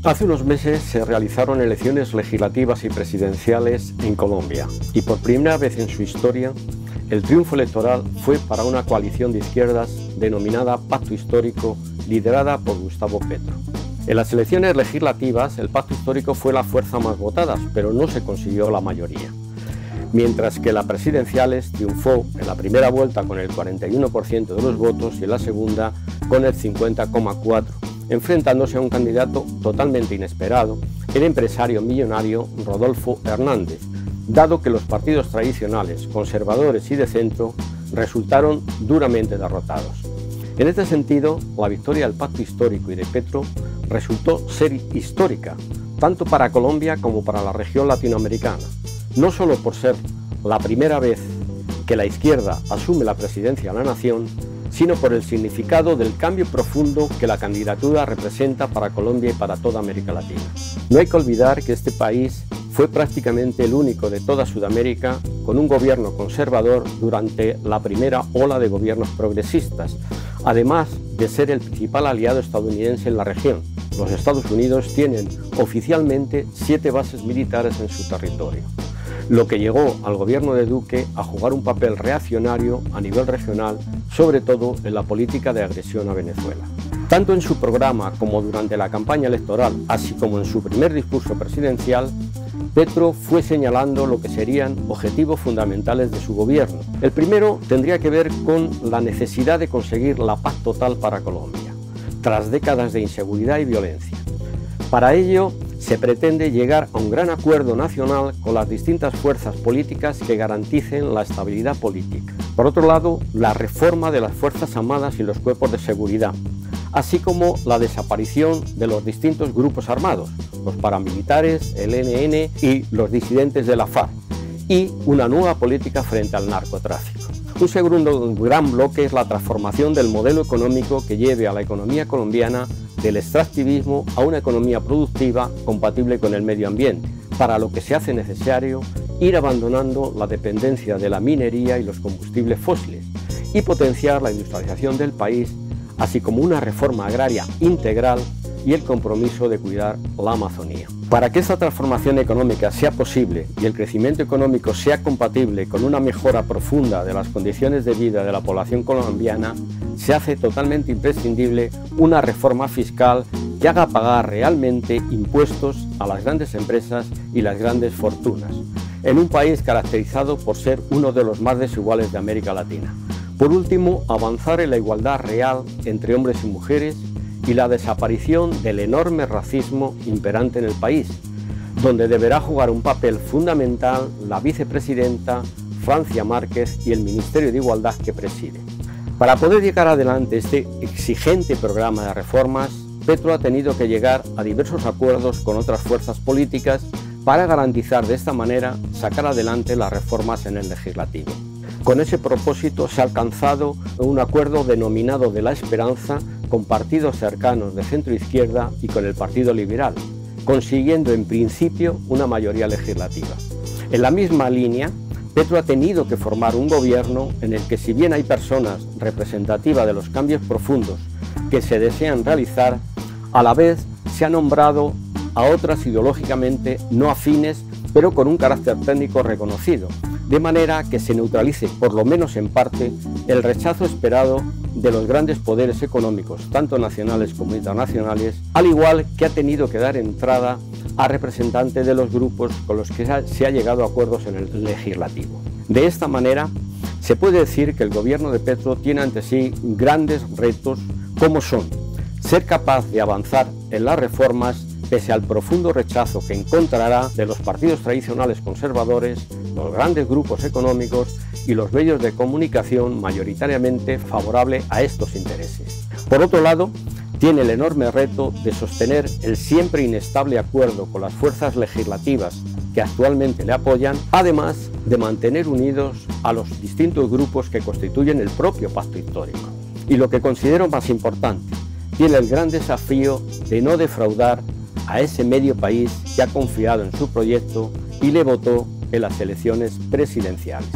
Hace unos meses se realizaron elecciones legislativas y presidenciales en Colombia y por primera vez en su historia el triunfo electoral fue para una coalición de izquierdas denominada Pacto Histórico, liderada por Gustavo Petro. En las elecciones legislativas el Pacto Histórico fue la fuerza más votada, pero no se consiguió la mayoría. Mientras que en las presidenciales triunfó en la primera vuelta con el 41% de los votos y en la segunda con el 50,4%. Enfrentándose a un candidato totalmente inesperado, el empresario millonario Rodolfo Hernández, dado que los partidos tradicionales, conservadores y de centro, resultaron duramente derrotados. En este sentido, la victoria del Pacto Histórico y de Petro resultó ser histórica, tanto para Colombia como para la región latinoamericana, no solo por ser la primera vez que la izquierda asume la presidencia de la nación, sino por el significado del cambio profundo que la candidatura representa para Colombia y para toda América Latina. No hay que olvidar que este país fue prácticamente el único de toda Sudamérica con un gobierno conservador durante la primera ola de gobiernos progresistas, además de ser el principal aliado estadounidense en la región. Los Estados Unidos tienen oficialmente 7 bases militares en su territorio, lo que llegó al gobierno de Duque a jugar un papel reaccionario a nivel regional, sobre todo en la política de agresión a Venezuela. Tanto en su programa como durante la campaña electoral, así como en su primer discurso presidencial, Petro fue señalando lo que serían objetivos fundamentales de su gobierno. El primero tendría que ver con la necesidad de conseguir la paz total para Colombia, tras décadas de inseguridad y violencia. Para ello, se pretende llegar a un gran acuerdo nacional con las distintas fuerzas políticas que garanticen la estabilidad política. Por otro lado, la reforma de las Fuerzas Armadas y los cuerpos de seguridad, así como la desaparición de los distintos grupos armados, los paramilitares, el ELN y los disidentes de la FARC, y una nueva política frente al narcotráfico. Un segundo gran bloque es la transformación del modelo económico que lleve a la economía colombiana del extractivismo a una economía productiva compatible con el medio ambiente, para lo que se hace necesario ir abandonando la dependencia de la minería y los combustibles fósiles y potenciar la industrialización del país, así como una reforma agraria integral y el compromiso de cuidar la Amazonía. Para que esta transformación económica sea posible y el crecimiento económico sea compatible con una mejora profunda de las condiciones de vida de la población colombiana, se hace totalmente imprescindible una reforma fiscal que haga pagar realmente impuestos a las grandes empresas y las grandes fortunas, en un país caracterizado por ser uno de los más desiguales de América Latina. Por último, avanzar en la igualdad real entre hombres y mujeres y la desaparición del enorme racismo imperante en el país, donde deberá jugar un papel fundamental la vicepresidenta Francia Márquez y el Ministerio de Igualdad que preside. Para poder llegar adelante este exigente programa de reformas, Petro ha tenido que llegar a diversos acuerdos con otras fuerzas políticas para garantizar de esta manera sacar adelante las reformas en el legislativo. Con ese propósito se ha alcanzado un acuerdo denominado de la Esperanza con partidos cercanos de centro-izquierda y con el Partido Liberal, consiguiendo en principio una mayoría legislativa. En la misma línea, Petro ha tenido que formar un gobierno en el que, si bien hay personas representativas de los cambios profundos que se desean realizar, a la vez se ha nombrado a otras ideológicamente no afines, pero con un carácter técnico reconocido, de manera que se neutralice, por lo menos en parte, el rechazo esperado de los grandes poderes económicos, tanto nacionales como internacionales, al igual que ha tenido que dar entrada a representantes de los grupos con los que se ha llegado a acuerdos en el legislativo. De esta manera, se puede decir que el gobierno de Petro tiene ante sí grandes retos, como son ser capaz de avanzar en las reformas pese al profundo rechazo que encontrará de los partidos tradicionales conservadores, los grandes grupos económicos y los medios de comunicación mayoritariamente favorables a estos intereses. Por otro lado, tiene el enorme reto de sostener el siempre inestable acuerdo con las fuerzas legislativas que actualmente le apoyan, además de mantener unidos a los distintos grupos que constituyen el propio pacto histórico. Y lo que considero más importante, tiene el gran desafío de no defraudar a ese medio país que ha confiado en su proyecto y le votó en las elecciones presidenciales.